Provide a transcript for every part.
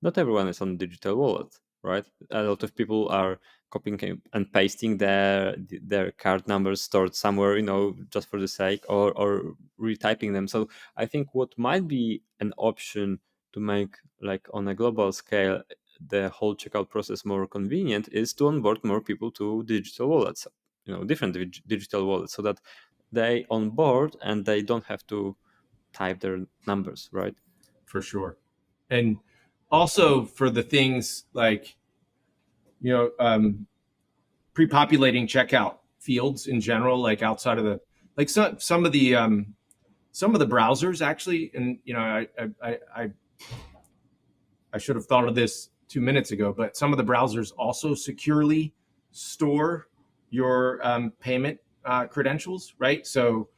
not everyone is on digital wallet, right? A lot of people are copying and pasting their card numbers stored somewhere, just for the sake, or retyping them. So I think what might be an option to make, like, on a global scale, the whole checkout process more convenient is to onboard more people to digital wallets, different digital wallets, so that they onboard and they don't have to type their numbers, right? For sure. And also for the things like, you know, pre-populating checkout fields in general, like outside of the, like some of the browsers actually, and I should have thought of this 2 minutes ago, but some of the browsers also securely store your payment credentials, right? So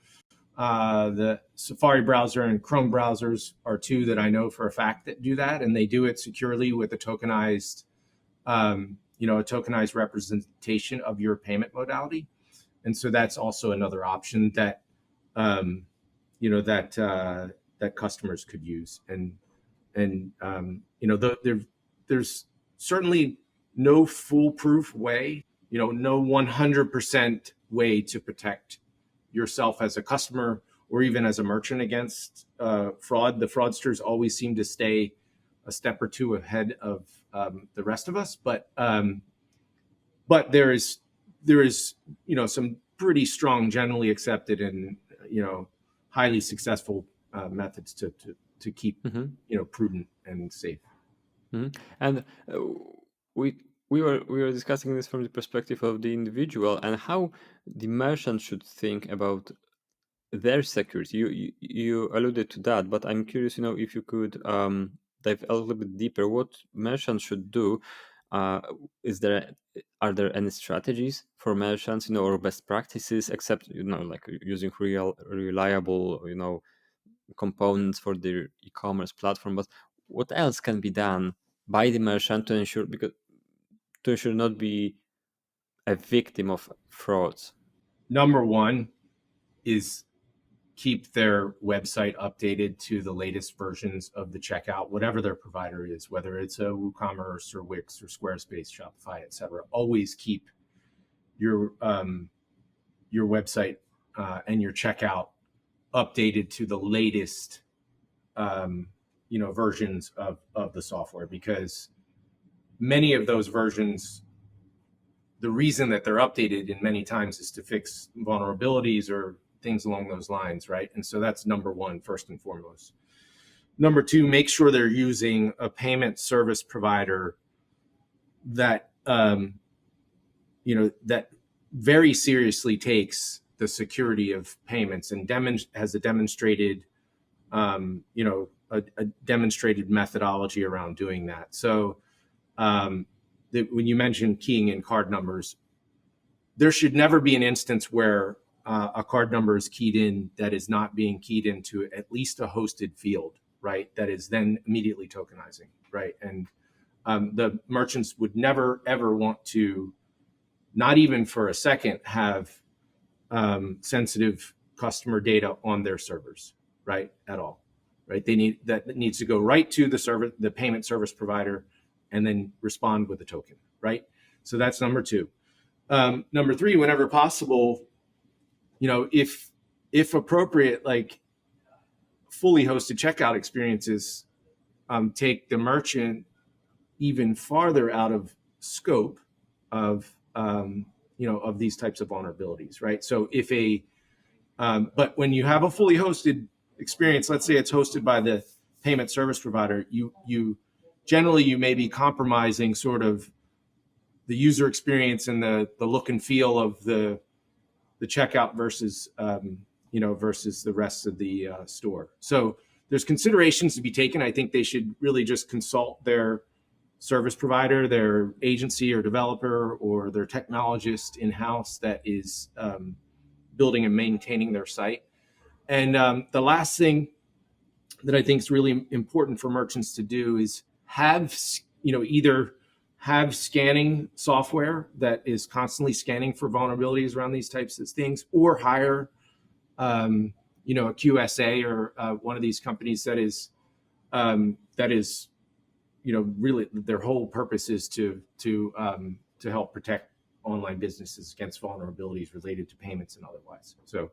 the Safari browser and Chrome browsers are two that I know for a fact that do that, and they do it securely with a tokenized, a tokenized representation of your payment modality. And so that's also another option that, that customers could use. There's certainly no foolproof way, no 100% way to protect yourself as a customer or even as a merchant against fraud. The fraudsters always seem to stay a step or two ahead of the rest of us, but there is some pretty strong, generally accepted, and highly successful methods to keep Mhm. prudent and safe. And we we were discussing this from the perspective of the individual and how the merchant should think about their security. You alluded to that, but I'm curious, if you could dive a little bit deeper. What merchants should do? Uh, is there Are there any strategies for merchants, or best practices, except like using reliable, components for their e-commerce platform? But what else can be done by the merchant to ensure not be a victim of frauds? Number one is keep their website updated to the latest versions of the checkout, whatever their provider is, whether it's a WooCommerce or Wix or Squarespace, Shopify, etc. Always keep your your website and your checkout updated to the latest versions of the software, because many of those versions, the reason that they're updated in many times is to fix vulnerabilities or things along those lines, right? And so that's number one, first and foremost. Number two, make sure they're using a payment service provider that that very seriously takes the security of payments and has a demonstrated a demonstrated methodology around doing that. So when you mentioned keying in card numbers, there should never be an instance where a card number is keyed in that is not being keyed into at least a hosted field, right? That is then immediately tokenizing, right? And the merchants would never ever want to, not even for a second, have sensitive customer data on their servers, right? At all, right? That needs to go right to the payment service provider, and then respond with a token, right? So that's number two. Number three, whenever possible, if appropriate, like fully hosted checkout experiences take the merchant even farther out of scope of of these types of vulnerabilities, right? So but when you have a fully hosted experience, let's say it's hosted by the payment service provider, you generally you may be compromising sort of the user experience and the look and feel of the checkout versus versus the rest of the store. So there's considerations to be taken. I think they should really just consult their service provider, their agency or developer, or their technologist in-house that is building and maintaining their site. And the last thing that I think is really important for merchants to do is have, either have scanning software that is constantly scanning for vulnerabilities around these types of things, or hire, a QSA or one of these companies that is really their whole purpose is to help protect online businesses against vulnerabilities related to payments and otherwise. So